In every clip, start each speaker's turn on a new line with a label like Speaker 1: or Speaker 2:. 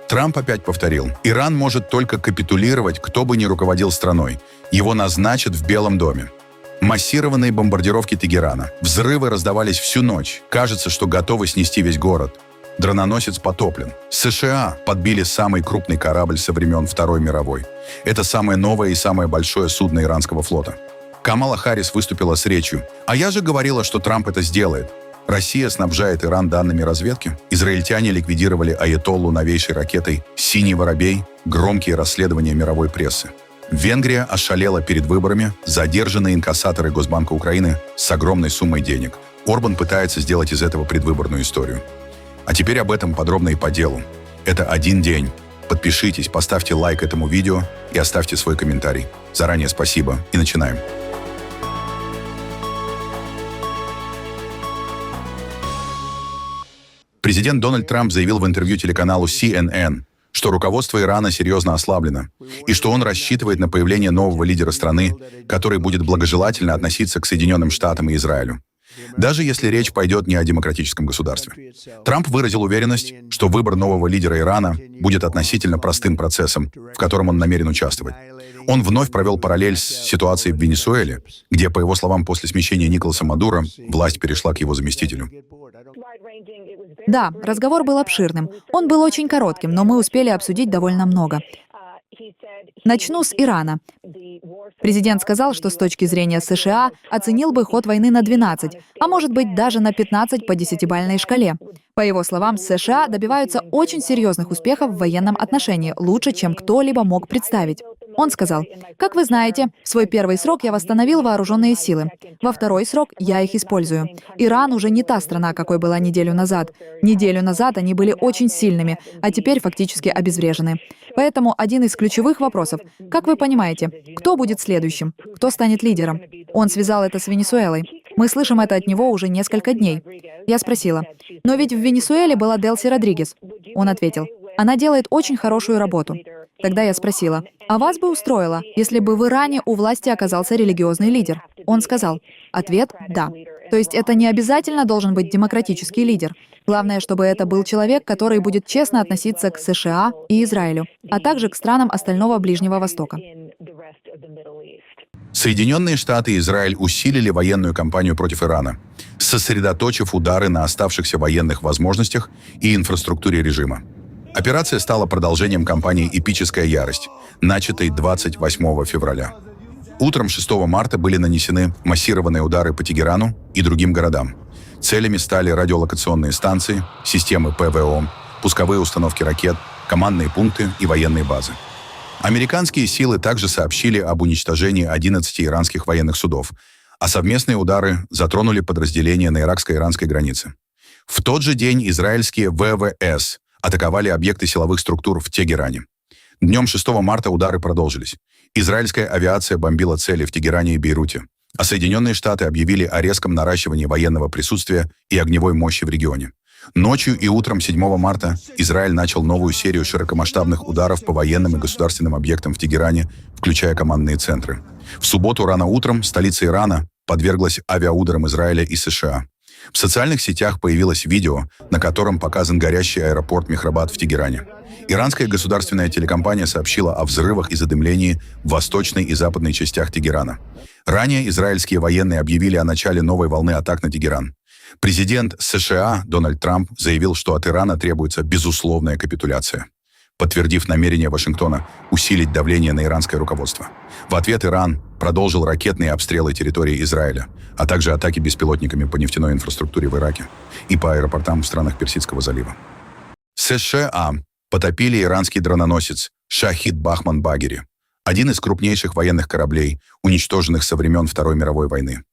Speaker 1: Трамп опять повторил: Иран может только капитулировать, кто бы ни руководил страной. Его назначат в Белом доме. Массированные бомбардировки Тегерана. Взрывы раздавались всю ночь. Кажется, что готовы снести весь город. Дрононосец потоплен. США подбили самый крупный корабль со времен Второй мировой. Это самое новое и самое большое судно иранского флота. Камала Харрис выступила с речью: «А я же говорила, что Трамп это сделает». Россия снабжает Иран данными разведки. Израильтяне ликвидировали аятоллу новейшей ракетой «Синий воробей». Громкие расследования мировой прессы. Венгрия ошалела перед выборами. Задержанные инкассаторы Госбанка Украины с огромной суммой денег. Орбан пытается сделать из этого предвыборную историю. А теперь об этом подробно и по делу. Это один день. Подпишитесь, поставьте лайк этому видео и оставьте свой комментарий. Заранее спасибо и начинаем. Президент Дональд Трамп заявил в интервью телеканалу CNN, что руководство Ирана серьезно ослаблено, и что он рассчитывает на появление нового лидера страны, который будет благожелательно относиться к Соединенным Штатам и Израилю, даже если речь пойдет не о демократическом государстве. Трамп выразил уверенность, что выбор нового лидера Ирана будет относительно простым процессом, в котором он намерен участвовать. Он вновь провел параллель с ситуацией в Венесуэле, где, по его словам, после смещения Николаса Мадуро власть перешла к его заместителю.
Speaker 2: Да, разговор был обширным. Он был очень коротким, но мы успели обсудить довольно много. Начну с Ирана. Президент сказал, что с точки зрения США оценил бы ход войны на 12, а может быть даже на 15 по десятибалльной шкале. По его словам, США добиваются очень серьезных успехов в военном отношении, лучше, чем кто-либо мог представить. Он сказал: «Как вы знаете, в свой первый срок я восстановил вооруженные силы. Во второй срок я их использую. Иран уже не та страна, какой была неделю назад. Неделю назад они были очень сильными, а теперь фактически обезврежены. Поэтому один из ключевых вопросов: как вы понимаете, кто будет следующим? Кто станет лидером?» Он связал это с Венесуэлой. Мы слышим это от него уже несколько дней. Я спросила: «Но ведь в Венесуэле была Делси Родригес». Он ответил: «Она делает очень хорошую работу». Тогда я спросила: «А вас бы устроило, если бы в Иране у власти оказался религиозный лидер?» Он сказал: «Ответ – да». То есть это не обязательно должен быть демократический лидер. Главное, чтобы это был человек, который будет честно относиться к США и Израилю, а также к странам остального Ближнего Востока.
Speaker 1: Соединенные Штаты и Израиль усилили военную кампанию против Ирана, сосредоточив удары на оставшихся военных возможностях и инфраструктуре режима. Операция стала продолжением кампании «Эпическая ярость», начатой 28 февраля. Утром 6 марта были нанесены массированные удары по Тегерану и другим городам. Целями стали радиолокационные станции, системы ПВО, пусковые установки ракет, командные пункты и военные базы. Американские силы также сообщили об уничтожении 11 иранских военных судов, а совместные удары затронули подразделения на иракско-иранской границе. В тот же день израильские ВВС атаковали объекты силовых структур в Тегеране. Днем 6 марта удары продолжились. Израильская авиация бомбила цели в Тегеране и Бейруте, а Соединенные Штаты объявили о резком наращивании военного присутствия и огневой мощи в регионе. Ночью и утром 7 марта Израиль начал новую серию широкомасштабных ударов по военным и государственным объектам в Тегеране, включая командные центры. В субботу рано утром столица Ирана подверглась авиаударам Израиля и США. В социальных сетях появилось видео, на котором показан горящий аэропорт Мехрабад в Тегеране. Иранская государственная телекомпания сообщила о взрывах и задымлении в восточной и западной частях Тегерана. Ранее израильские военные объявили о начале новой волны атак на Тегеран. Президент США Дональд Трамп заявил, что от Ирана требуется безусловная капитуляция, подтвердив намерение Вашингтона усилить давление на иранское руководство. В ответ Иран продолжил ракетные обстрелы территории Израиля, а также атаки беспилотниками по нефтяной инфраструктуре в Ираке и по аэропортам в странах Персидского залива. США потопили иранский дрононосец «Шахид Бахман Багери», один из крупнейших военных кораблей, уничтоженных со времен Второй мировой войны.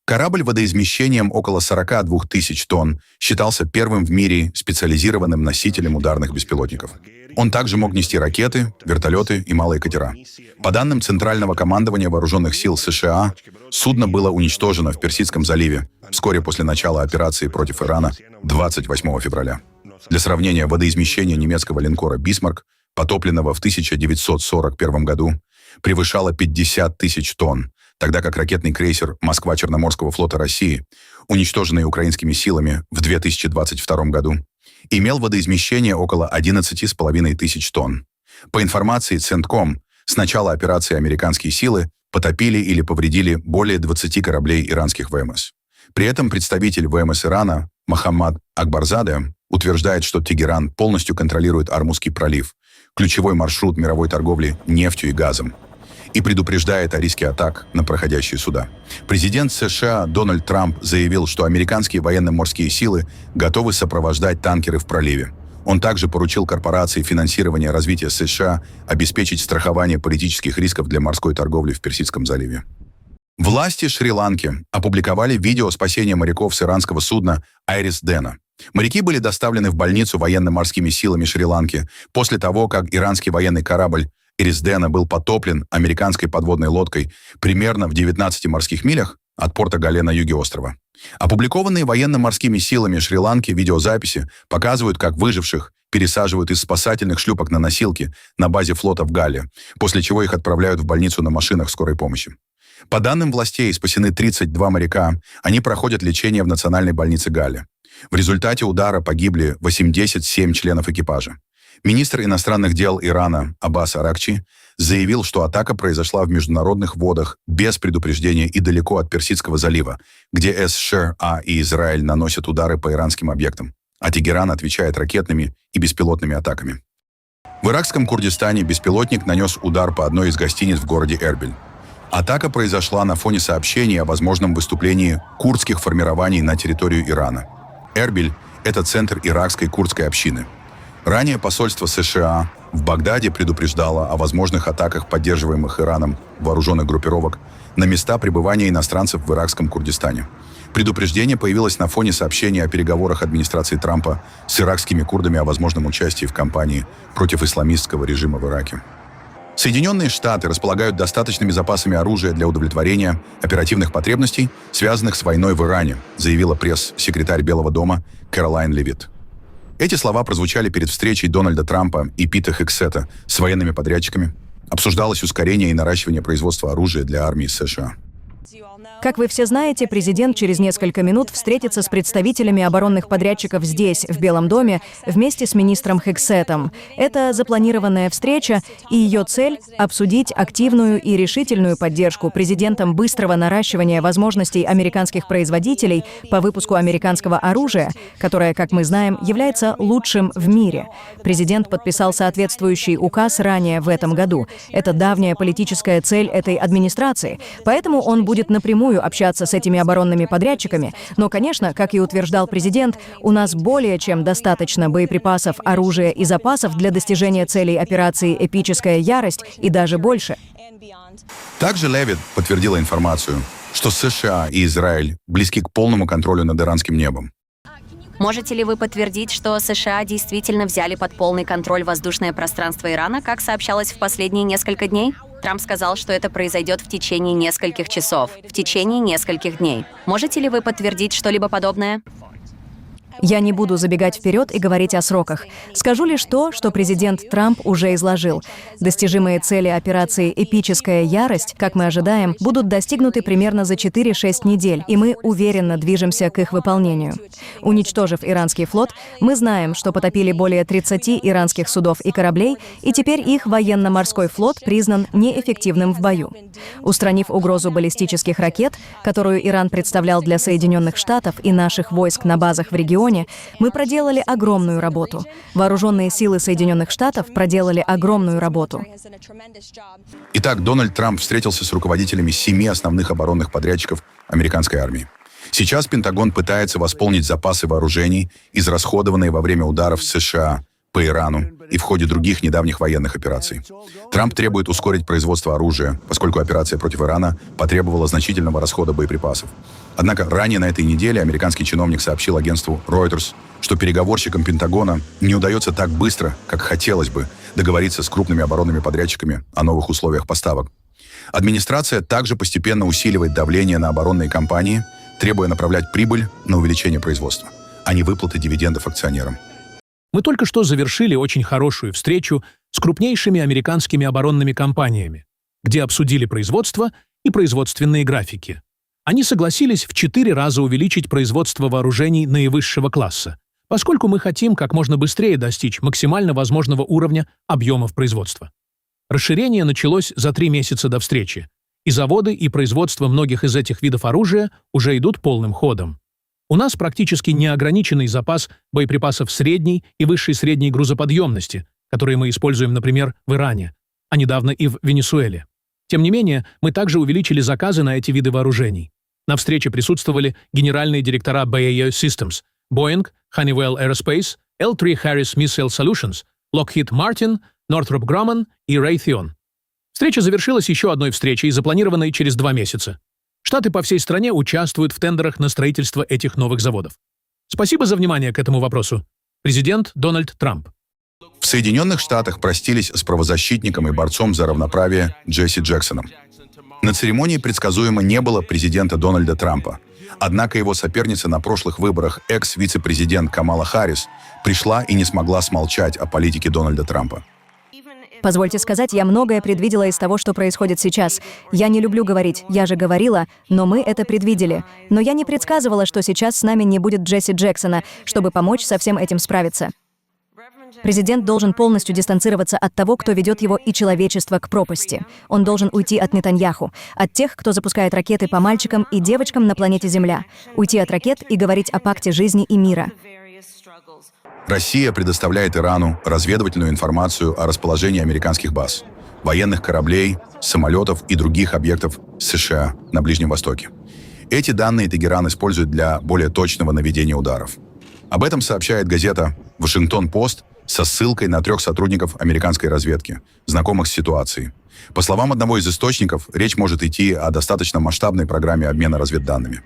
Speaker 1: Корабль водоизмещением около 42 тысяч тонн считался первым в мире специализированным носителем ударных беспилотников. Он также мог нести ракеты, вертолеты и малые катера. По данным Центрального командования Вооруженных сил США, судно было уничтожено в Персидском заливе вскоре после начала операции против Ирана 28 февраля. Для сравнения, водоизмещение немецкого линкора «Бисмарк», потопленного в 1941 году, превышало 50 тысяч тонн, тогда как ракетный крейсер «Москва» Черноморского флота России, уничтоженный украинскими силами в 2022 году, имел водоизмещение около 11,5 тысяч тонн. По информации Центком, с начала операции американские силы потопили или повредили более 20 кораблей иранских ВМС. При этом представитель ВМС Ирана Мохаммад Акбарзаде утверждает, что Тегеран полностью контролирует Ормузский пролив, ключевой маршрут мировой торговли нефтью и газом, и предупреждает о риске атак на проходящие суда. Президент США Дональд Трамп заявил, что американские военно-морские силы готовы сопровождать танкеры в проливе. Он также поручил корпорации финансирования развития США обеспечить страхование политических рисков для морской торговли в Персидском заливе. Власти Шри-Ланки опубликовали видео спасения моряков с иранского судна «Айрис Дэна». Моряки были доставлены в больницу военно-морскими силами Шри-Ланки после того, как иранский военный корабль «Айрис Дэна» был потоплен американской подводной лодкой примерно в 19 морских милях от порта Гале на юге острова. Опубликованные военно-морскими силами Шри-Ланки видеозаписи показывают, как выживших пересаживают из спасательных шлюпок на носилки на базе флота в Гале, после чего их отправляют в больницу на машинах скорой помощи. По данным властей, спасены 32 моряка, они проходят лечение в национальной больнице Гале. В результате удара погибли 87 членов экипажа. Министр иностранных дел Ирана Аббас Аракчи заявил, что атака произошла в международных водах без предупреждения и далеко от Персидского залива, где США и Израиль наносят удары по иранским объектам, а Тегеран отвечает ракетными и беспилотными атаками. В иракском Курдистане беспилотник нанес удар по одной из гостиниц в городе Эрбиль. Атака произошла на фоне сообщений о возможном выступлении курдских формирований на территорию Ирана. Эрбиль – это центр иракской курдской общины. Ранее посольство США в Багдаде предупреждало о возможных атаках поддерживаемых Ираном вооруженных группировок на места пребывания иностранцев в иракском Курдистане. Предупреждение появилось на фоне сообщений о переговорах администрации Трампа с иракскими курдами о возможном участии в кампании против исламистского режима в Ираке. Соединенные Штаты располагают достаточными запасами оружия для удовлетворения оперативных потребностей, связанных с войной в Иране, заявила пресс-секретарь Белого дома Кэролайн Левитт. Эти слова прозвучали перед встречей Дональда Трампа и Пита Хексета с военными подрядчиками. Обсуждалось ускорение и наращивание производства оружия для армии США.
Speaker 3: Как вы все знаете, президент через несколько минут встретится с представителями оборонных подрядчиков здесь, в Белом доме, вместе с министром Хексетом. Это запланированная встреча, и ее цель – обсудить активную и решительную поддержку президентом быстрого наращивания возможностей американских производителей по выпуску американского оружия, которое, как мы знаем, является лучшим в мире. Президент подписал соответствующий указ ранее в этом году. Это давняя политическая цель этой администрации, поэтому он будет напрямую общаться с этими оборонными подрядчиками. Но, конечно, как и утверждал президент, у нас более чем достаточно боеприпасов, оружия и запасов для достижения целей операции «Эпическая ярость» и даже больше.
Speaker 1: Также Левитт подтвердила информацию, что США и Израиль близки к полному контролю над иранским небом.
Speaker 4: Можете ли вы подтвердить, что США действительно взяли под полный контроль воздушное пространство Ирана, как сообщалось в последние несколько дней? Трамп сказал, что это произойдет в течение нескольких часов, в течение нескольких дней. Можете ли вы подтвердить что-либо подобное?
Speaker 3: Я не буду забегать вперед и говорить о сроках. Скажу лишь то, что президент Трамп уже изложил. Достижимые цели операции «Эпическая ярость», как мы ожидаем, будут достигнуты примерно за 4-6 недель, и мы уверенно движемся к их выполнению. Уничтожив иранский флот, мы знаем, что потопили более 30 иранских судов и кораблей, и теперь их военно-морской флот признан неэффективным в бою. Устранив угрозу баллистических ракет, которую Иран представлял для Соединенных Штатов и наших войск на базах в регионе, мы проделали огромную работу. Вооруженные силы Соединенных Штатов проделали огромную работу.
Speaker 1: Итак, Дональд Трамп встретился с руководителями 7 основных оборонных подрядчиков американской армии. Сейчас Пентагон пытается восполнить запасы вооружений, израсходованные во время ударов США по Ирану и в ходе других недавних военных операций. Трамп требует ускорить производство оружия, поскольку операция против Ирана потребовала значительного расхода боеприпасов. Однако ранее на этой неделе американский чиновник сообщил агентству Reuters, что переговорщикам Пентагона не удается так быстро, как хотелось бы, договориться с крупными оборонными подрядчиками о новых условиях поставок. Администрация также постепенно усиливает давление на оборонные компании, требуя направлять прибыль на увеличение производства, а не выплаты дивидендов акционерам.
Speaker 5: Мы только что завершили очень хорошую встречу с крупнейшими американскими оборонными компаниями, где обсудили производство и производственные графики. Они согласились в 4 раза увеличить производство вооружений наивысшего класса, поскольку мы хотим как можно быстрее достичь максимально возможного уровня объемов производства. Расширение началось за 3 месяца до встречи, и заводы и производство многих из этих видов оружия уже идут полным ходом. У нас практически неограниченный запас боеприпасов средней и высшей средней грузоподъемности, которые мы используем, например, в Иране, а недавно и в Венесуэле. Тем не менее, мы также увеличили заказы на эти виды вооружений. На встрече присутствовали генеральные директора BAE Systems, Boeing, Honeywell Aerospace, L3 Harris Missile Solutions, Lockheed Martin, Northrop Grumman и Raytheon. Встреча завершилась еще одной встречей, запланированной через 2 месяца. Штаты по всей стране участвуют в тендерах на строительство этих новых заводов. Спасибо за внимание к этому вопросу. Президент Дональд Трамп.
Speaker 1: В Соединенных Штатах простились с правозащитником и борцом за равноправие Джесси Джексоном. На церемонии предсказуемо не было президента Дональда Трампа. Однако его соперница на прошлых выборах, экс-вице-президент Камала Харрис, пришла и не смогла смолчать о политике Дональда Трампа.
Speaker 3: Позвольте сказать, я многое предвидела из того, что происходит сейчас. Я не люблю говорить, я же говорила, но мы это предвидели. Но я не предсказывала, что сейчас с нами не будет Джесси Джексона, чтобы помочь со всем этим справиться. Президент должен полностью дистанцироваться от того, кто ведет его и человечество к пропасти. Он должен уйти от Нетаньяху, от тех, кто запускает ракеты по мальчикам и девочкам на планете Земля. Уйти от ракет и говорить о пакте жизни и мира.
Speaker 1: Россия предоставляет Ирану разведывательную информацию о расположении американских баз, военных кораблей, самолетов и других объектов США на Ближнем Востоке. Эти данные Тегеран использует для более точного наведения ударов. Об этом сообщает газета «Вашингтон-Пост» со ссылкой на 3 сотрудников американской разведки, знакомых с ситуацией. По словам одного из источников, речь может идти о достаточно масштабной программе обмена разведданными.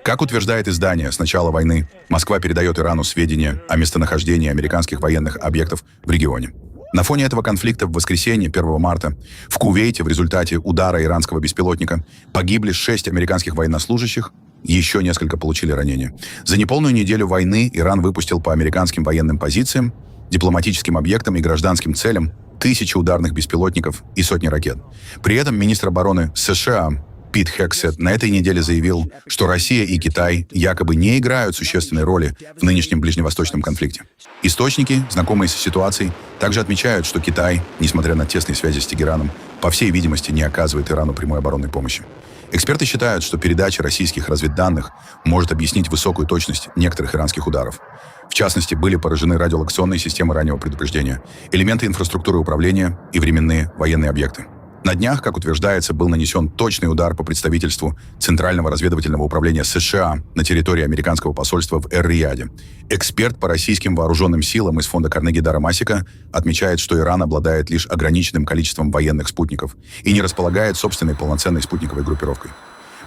Speaker 1: Как утверждает издание, с начала войны Москва передает Ирану сведения о местонахождении американских военных объектов в регионе. На фоне этого конфликта в воскресенье, 1 марта, в Кувейте в результате удара иранского беспилотника погибли 6 американских военнослужащих, еще несколько получили ранения. За неполную неделю войны Иран выпустил по американским военным позициям, дипломатическим объектам и гражданским целям 1000 ударных беспилотников и сотни ракет. При этом министр обороны США Пит Хексет на этой неделе заявил, что Россия и Китай якобы не играют существенной роли в нынешнем ближневосточном конфликте. Источники, знакомые с ситуацией, также отмечают, что Китай, несмотря на тесные связи с Тегераном, по всей видимости, не оказывает Ирану прямой оборонной помощи. Эксперты считают, что передача российских разведданных может объяснить высокую точность некоторых иранских ударов. В частности, были поражены радиолокационные системы раннего предупреждения, элементы инфраструктуры управления и временные военные объекты. На днях, как утверждается, был нанесен точный удар по представительству Центрального разведывательного управления США на территории американского посольства в Эр-Рияде. Эксперт по российским вооруженным силам из фонда Карнеги Дара Масика отмечает, что Иран обладает лишь ограниченным количеством военных спутников и не располагает собственной полноценной спутниковой группировкой.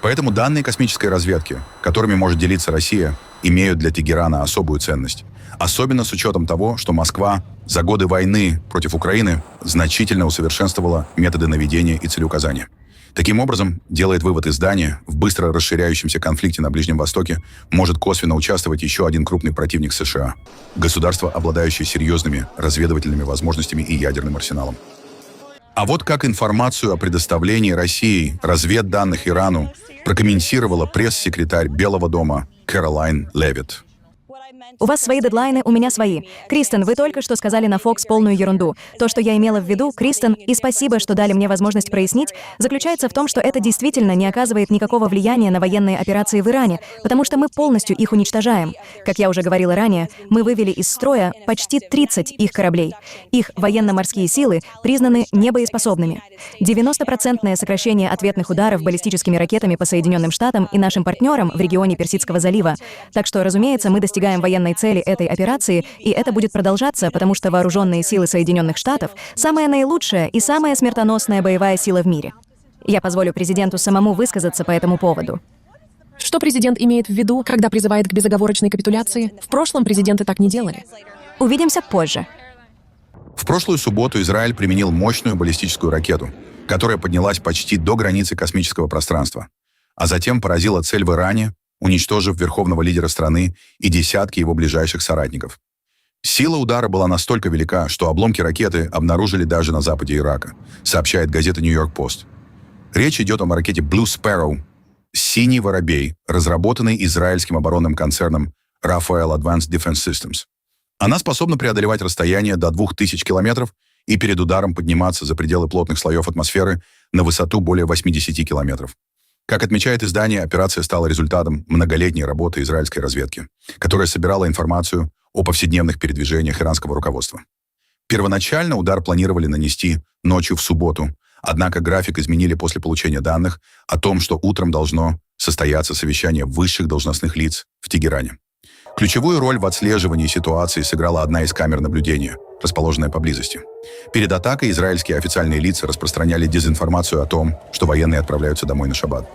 Speaker 1: Поэтому данные космической разведки, которыми может делиться Россия, имеют для Тегерана особую ценность. Особенно с учетом того, что Москва за годы войны против Украины значительно усовершенствовала методы наведения и целеуказания. Таким образом, делает вывод издания, в быстро расширяющемся конфликте на Ближнем Востоке может косвенно участвовать еще один крупный противник США – государство, обладающее серьезными разведывательными возможностями и ядерным арсеналом. А вот как информацию о предоставлении России разведданных Ирану прокомментировала пресс-секретарь Белого дома Кэролайн Левитт.
Speaker 3: У вас свои дедлайны, у меня свои. Кристен, вы только что сказали на Fox полную ерунду. То, что я имела в виду, Кристен, и спасибо, что дали мне возможность прояснить, заключается в том, что это действительно не оказывает никакого влияния на военные операции в Иране, потому что мы полностью их уничтожаем. Как я уже говорила ранее, мы вывели из строя почти 30 их кораблей. Их военно-морские силы признаны небоеспособными. 90% сокращение ответных ударов баллистическими ракетами по Соединенным Штатам и нашим партнерам в регионе Персидского залива. Так что, разумеется, мы достигаем военной цели этой операции, и это будет продолжаться, потому что вооруженные силы Соединенных Штатов — самая наилучшая и самая смертоносная боевая сила в мире. Я позволю президенту самому высказаться по этому поводу.
Speaker 6: Что президент имеет в виду, когда призывает к безоговорочной капитуляции? В прошлом президенты так не делали.
Speaker 3: Увидимся позже.
Speaker 1: В прошлую субботу Израиль применил мощную баллистическую ракету, которая поднялась почти до границы космического пространства, а затем поразила цель в Иране, уничтожив верховного лидера страны и десятки его ближайших соратников. Сила удара была настолько велика, что обломки ракеты обнаружили даже на западе Ирака, сообщает газета «Нью-Йорк Пост». Речь идет о ракете Blue Sparrow, «Синий воробей», разработанной израильским оборонным концерном Rafael Advanced Defense Systems. Она способна преодолевать расстояние до 2000 километров и перед ударом подниматься за пределы плотных слоев атмосферы на высоту более 80 километров. Как отмечает издание, операция стала результатом многолетней работы израильской разведки, которая собирала информацию о повседневных передвижениях иранского руководства. Первоначально удар планировали нанести ночью в субботу, однако график изменили после получения данных о том, что утром должно состояться совещание высших должностных лиц в Тегеране. Ключевую роль в отслеживании ситуации сыграла одна из камер наблюдения, расположенная поблизости. Перед атакой израильские официальные лица распространяли дезинформацию о том, что военные отправляются домой на шаббат.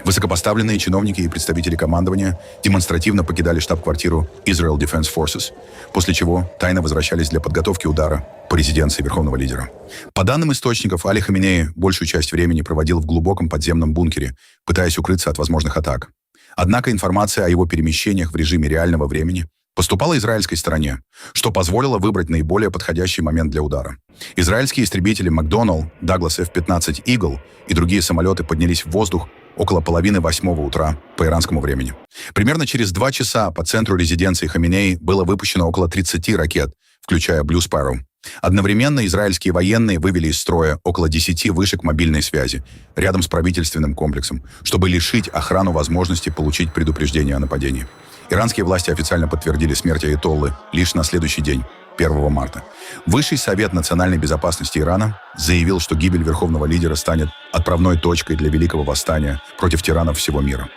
Speaker 1: Высокопоставленные чиновники и представители командования демонстративно покидали штаб-квартиру Israel Defense Forces, после чего тайно возвращались для подготовки удара по резиденции верховного лидера. По данным источников, Али Хаменеи большую часть времени проводил в глубоком подземном бункере, пытаясь укрыться от возможных атак. Однако информация о его перемещениях в режиме реального времени поступала израильской стороне, что позволило выбрать наиболее подходящий момент для удара. Израильские истребители «Макдоналл», «Даглас F-15 Eagle» и другие самолеты поднялись в воздух около 7:30 утра по иранскому времени. Примерно через 2 часа по центру резиденции Хаменеи было выпущено около 30 ракет, включая Blue Sparrow. Одновременно израильские военные вывели из строя около 10 вышек мобильной связи рядом с правительственным комплексом, чтобы лишить охрану возможности получить предупреждение о нападении. Иранские власти официально подтвердили смерть аятоллы лишь на следующий день, 1 марта. Высший совет национальной безопасности Ирана заявил, что гибель верховного лидера станет отправной точкой для великого восстания против тиранов всего мира.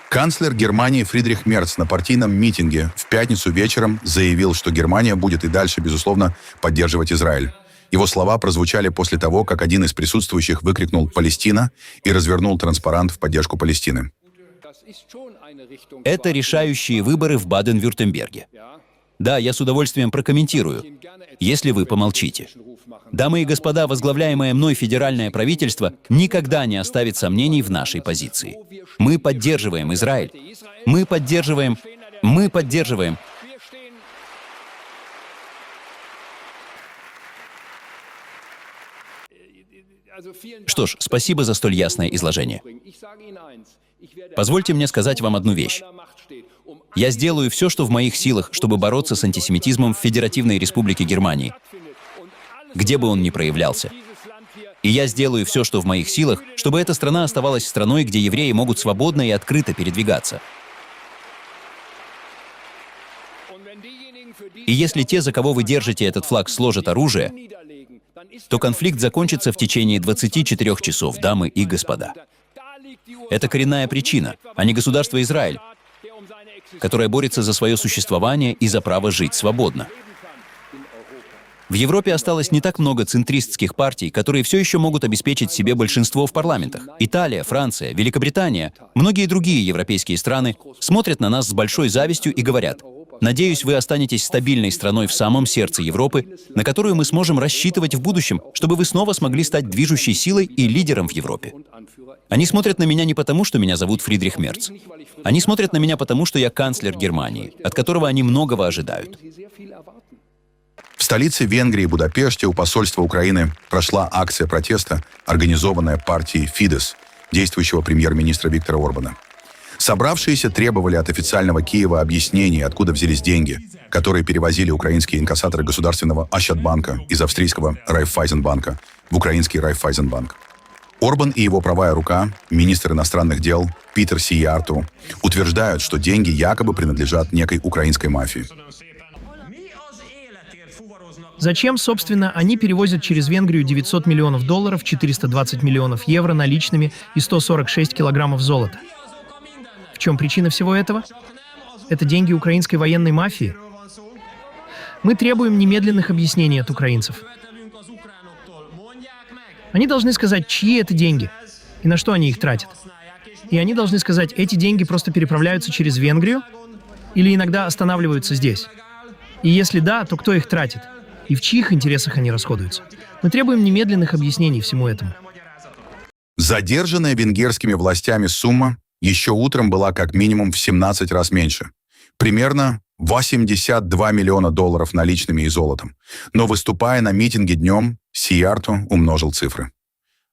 Speaker 1: Канцлер Германии Фридрих Мерц на партийном митинге в пятницу вечером заявил, что Германия будет и дальше, безусловно, поддерживать Израиль. Его слова прозвучали после того, как один из присутствующих выкрикнул «Палестина» и развернул транспарант в поддержку Палестины.
Speaker 7: Это решающие выборы в Баден-Вюртемберге. Да, я с удовольствием прокомментирую, если вы помолчите. Дамы и господа, возглавляемое мной федеральное правительство никогда не оставит сомнений в нашей позиции. Мы поддерживаем Израиль. Мы поддерживаем. Что ж, спасибо за столь ясное изложение. Позвольте мне сказать вам одну вещь. Я сделаю все, что в моих силах, чтобы бороться с антисемитизмом в Федеративной Республике Германии, где бы он ни проявлялся. И я сделаю все, что в моих силах, чтобы эта страна оставалась страной, где евреи могут свободно и открыто передвигаться. И если те, за кого вы держите этот флаг, сложат оружие, то конфликт закончится в течение 24 часов, дамы и господа. Это коренная причина, а не государство Израиль, которое борется за свое существование и за право жить свободно. В Европе осталось не так много центристских партий, которые все еще могут обеспечить себе большинство в парламентах. Италия, Франция, Великобритания, многие другие европейские страны смотрят на нас с большой завистью и говорят: «Надеюсь, вы останетесь стабильной страной в самом сердце Европы, на которую мы сможем рассчитывать в будущем, чтобы вы снова смогли стать движущей силой и лидером в Европе». Они смотрят на меня не потому, что меня зовут Фридрих Мерц. Они смотрят на меня потому, что я канцлер Германии, от которого они многого ожидают.
Speaker 1: В столице Венгрии, Будапеште, у посольства Украины прошла акция протеста, организованная партией Фидес, действующего премьер-министра Виктора Орбана. Собравшиеся требовали от официального Киева объяснений, откуда взялись деньги, которые перевозили украинские инкассаторы государственного Ощадбанка из австрийского Райффайзенбанка в украинский Райффайзенбанк. Орбан и его правая рука, министр иностранных дел Питер Сиярту, утверждают, что деньги якобы принадлежат некой украинской мафии.
Speaker 8: Зачем, собственно, они перевозят через Венгрию $900 миллионов, 420 миллионов евро наличными и 146 килограммов золота? В чем причина всего этого? Это деньги украинской военной мафии? Мы требуем немедленных объяснений от украинцев. Они должны сказать, чьи это деньги и на что они их тратят. И они должны сказать, эти деньги просто переправляются через Венгрию или иногда останавливаются здесь. И если да, то кто их тратит? И в чьих интересах они расходуются? Мы требуем немедленных объяснений всему этому.
Speaker 1: Задержанная венгерскими властями сумма еще утром была как минимум в 17 раз меньше. Примерно $82 миллиона наличными и золотом. Но выступая на митинге днем, Сиярту умножил цифры.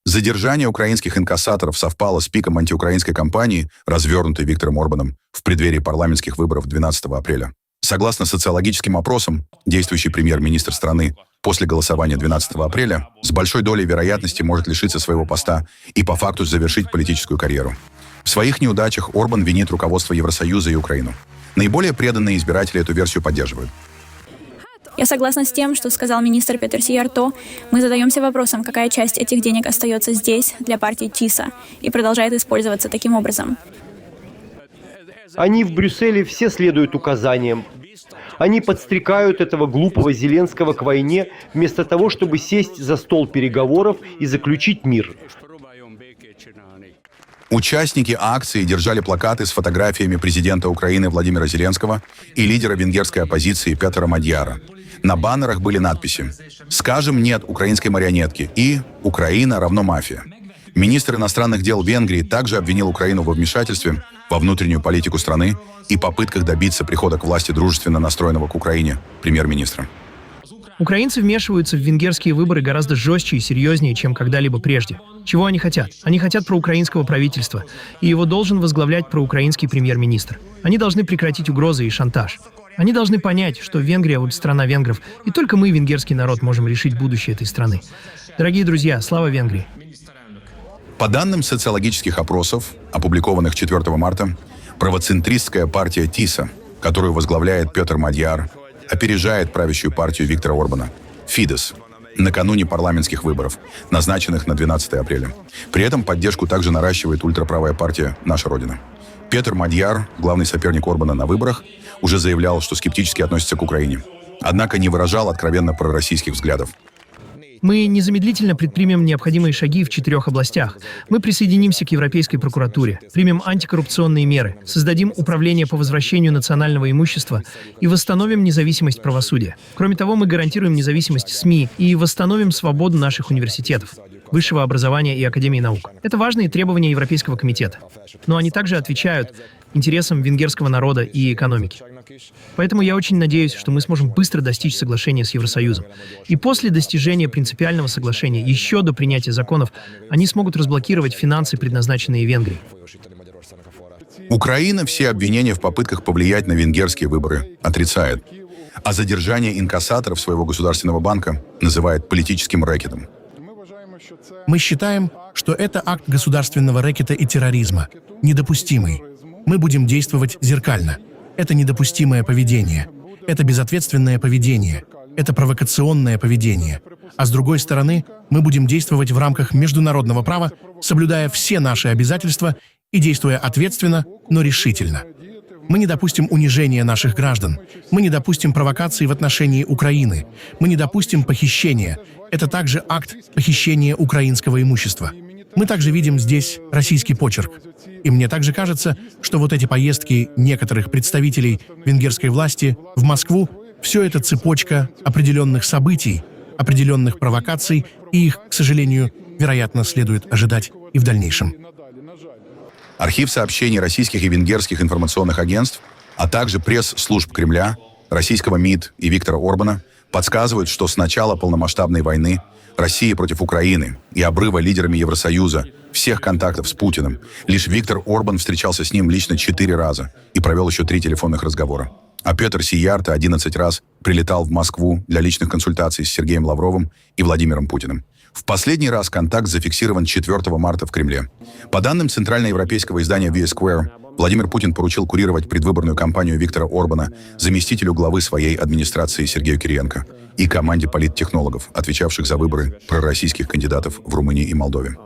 Speaker 1: Задержание украинских инкассаторов совпало с пиком антиукраинской кампании, развернутой Виктором Орбаном в преддверии парламентских выборов 12 апреля. Согласно социологическим опросам, действующий премьер-министр страны после голосования 12 апреля с большой долей вероятности может лишиться своего поста и по факту завершить политическую карьеру. В своих неудачах Орбан винит руководство Евросоюза и Украину. Наиболее преданные избиратели эту версию поддерживают.
Speaker 9: Я согласна с тем, что сказал министр Петер Сиярто. Мы задаемся вопросом, какая часть этих денег остается здесь, для партии ТИСА, и продолжает использоваться таким образом.
Speaker 10: Они в Брюсселе все следуют указаниям. Они подстрекают этого глупого Зеленского к войне, вместо того, чтобы сесть за стол переговоров и заключить мир.
Speaker 1: Участники акции держали плакаты с фотографиями президента Украины Владимира Зеленского и лидера венгерской оппозиции Петера Мадьяра. На баннерах были надписи «Скажем нет украинской марионетке» и «Украина равно мафия». Министр иностранных дел Венгрии также обвинил Украину во вмешательстве во внутреннюю политику страны и попытках добиться прихода к власти дружественно настроенного к Украине премьер-министра.
Speaker 8: Украинцы вмешиваются в венгерские выборы гораздо жестче и серьезнее, чем когда-либо прежде. Чего они хотят? Они хотят проукраинского правительства, и его должен возглавлять проукраинский премьер-министр. Они должны прекратить угрозы и шантаж. Они должны понять, что Венгрия — страна венгров, и только мы, венгерский народ, можем решить будущее этой страны. Дорогие друзья, слава Венгрии!
Speaker 1: По данным социологических опросов, опубликованных 4 марта, правоцентристская партия ТИСА, которую возглавляет Петер Мадьяр, опережает правящую партию Виктора Орбана, Фидес, накануне парламентских выборов, назначенных на 12 апреля. При этом поддержку также наращивает ультраправая партия «Наша Родина». Петер Мадьяр, главный соперник Орбана на выборах, уже заявлял, что скептически относится к Украине, однако не выражал откровенно пророссийских взглядов.
Speaker 8: Мы незамедлительно предпримем необходимые шаги в 4 областях. Мы присоединимся к Европейской прокуратуре, примем антикоррупционные меры, создадим управление по возвращению национального имущества и восстановим независимость правосудия. Кроме того, мы гарантируем независимость СМИ и восстановим свободу наших университетов, высшего образования и Академии наук. Это важные требования Европейского комитета. Но они также отвечают интересам венгерского народа и экономики. Поэтому я очень надеюсь, что мы сможем быстро достичь соглашения с Евросоюзом. И после достижения принципиального соглашения, еще до принятия законов, они смогут разблокировать финансы, предназначенные Венгрии.
Speaker 1: Украина все обвинения в попытках повлиять на венгерские выборы отрицает, а задержание инкассаторов своего государственного банка называет политическим рэкетом.
Speaker 11: Мы считаем, что это акт государственного рэкета и терроризма, недопустимый. Мы будем действовать зеркально. Это недопустимое поведение. Это безответственное поведение. Это провокационное поведение. А с другой стороны, мы будем действовать в рамках международного права, соблюдая все наши обязательства и действуя ответственно, но решительно. Мы не допустим унижения наших граждан. Мы не допустим провокаций в отношении Украины. Мы не допустим похищения. Это также акт похищения украинского имущества. Мы также видим здесь российский почерк. И мне также кажется, что вот эти поездки некоторых представителей венгерской власти в Москву – все это цепочка определенных событий, определенных провокаций, и их, к сожалению, вероятно, следует ожидать и в дальнейшем.
Speaker 1: Архив сообщений российских и венгерских информационных агентств, а также пресс-служб Кремля, российского МИД и Виктора Орбана подсказывают, что с начала полномасштабной войны России против Украины и обрыва лидерами Евросоюза всех контактов с Путиным, лишь Виктор Орбан встречался с ним лично 4 раза и провел еще 3 телефонных разговора. А Петер Сиярто 11 раз прилетал в Москву для личных консультаций с Сергеем Лавровым и Владимиром Путиным. В последний раз контакт зафиксирован 4 марта в Кремле. По данным центральноевропейского издания V-Square, Владимир Путин поручил курировать предвыборную кампанию Виктора Орбана заместителю главы своей администрации Сергею Кириенко и команде политтехнологов, отвечавших за выборы пророссийских кандидатов в Румынии и Молдове.